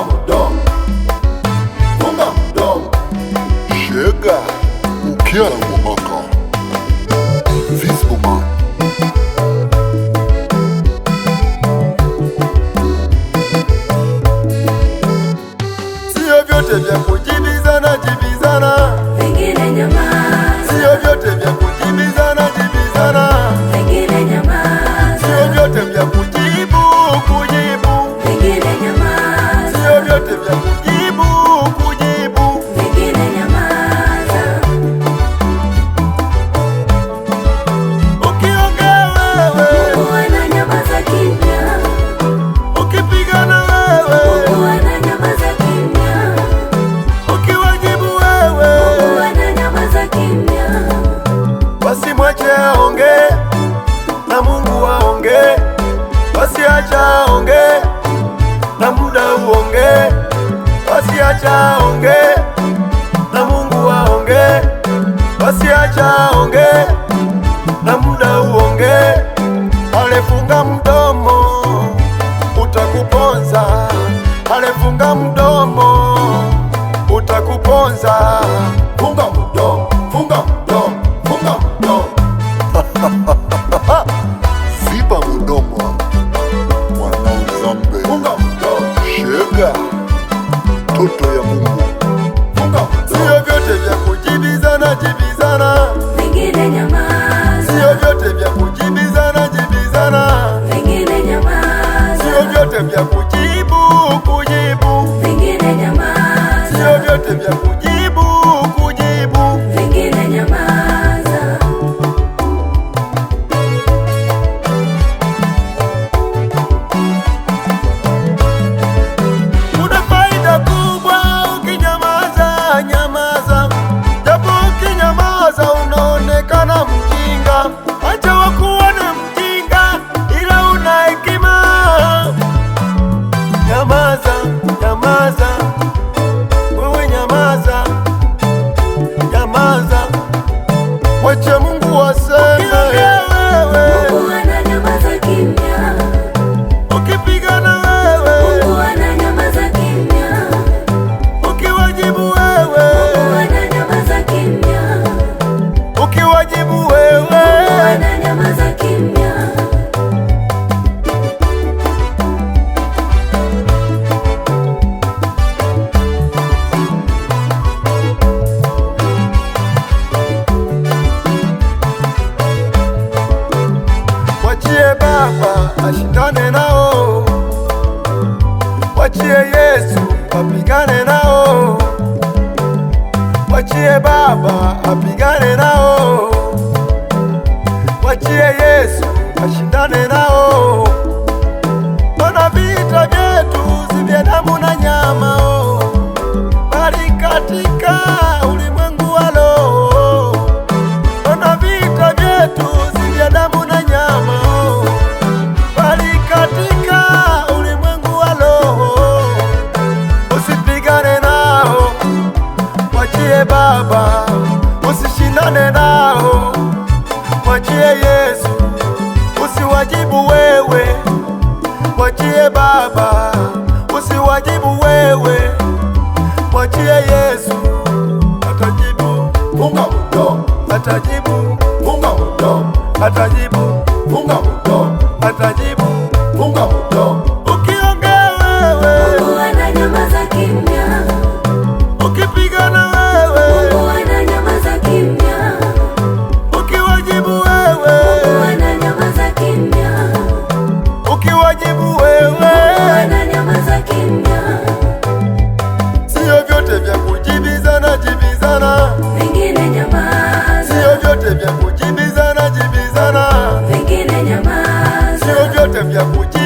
mdomo, funga mdomo. Shega ukiara mwamaka Visboma. Sio vyote vya kujibizana jibizana, vingine nyamaza. sio vyote vya kujibizana jibizana, Vingine nyamaza. sio vyote vya kujibu kujibu, Vingine nyamaza. sio vyote vya kujibu kujibu. Vingine nyamaza. Ukiongea wewe, Mungu ananyamaza kimya. ukipigana wewe, Mungu ananyamaza kimya. ukiwajibu wewe, Mungu ananyamaza kimya. basi mwache aongee na Mungu aongee, basi acha aongee na muda uongee, basi acha aongee na Mungu aongee, basi acha aongee na muda uongee. Alifunga mdomo utakuponza, alifunga mdomo utakuponza. Funga mdomo, funga mdomo, funga mdomo. Ziba mdomo mwana uzambe, funga mdomo. Shega toto ya Mungu, funga mdomo. Sio vyote vya kujibizana jibizana, Vingine nyamaza. sio vyote vya kujibizana jibizana, Vingine nyamaza. sio vyote vya kujibu kujibu, Vingine nyamaza. sio vyote vya kujibu kujibu. Vingine nyamaza. Una faida kubwa ukinyamaza, nyamaza. Japo ukinyamaza unaonekana mjinga, acha wakuone mjinga, ila una hekima. Nyamaza, nyamaza, wewe nyamaza, nyamaza, wache Mungu aseme. Wewe Mungu ananyamaza kimya. ukipigana wewe, Mungu ananyamaza kimya. ukiwajibu Mungu wewe, ananyamaza kimya. ukiwajibu Mungu wewe, ananyamaza kimya. wachie Baba ashindane nao, wachie Yesu apigane nao, wachie Baba apigane nao, wachie Yesu ashindane nao. Ona vita vyetu si vya damu na nyama, bali katika ulimwengu wa roho. Ona vita vyetu si vya damu na nyama, bali katika ulimwengu wa roho. Usipigane nao, mwachie Baba, usishindane nao, mwachie Yesu. Usiwajibu wewe, mwachie Baba, usiwajibu wewe, mwachie Yesu. Atajibu, funga mdomo, atajibu, funga mdomo, atajibu, funga mdomo, atajibu, funga mdomo. Ukiongea wewe, Mungu ananyamaza kimya. ukipigana wewe, Mungu ananyamaza kimya. ukiwajibu Mungu wewe, ananyamaza kimya. ukiwajibu Mungu wewe, ananyamaza kimya. sio vyote vya kujibizana jibizana, Vingine nyamaza. sio vyote vya kujibizana jibizana, Vingine nyamaza. sio vyote vya kujibizana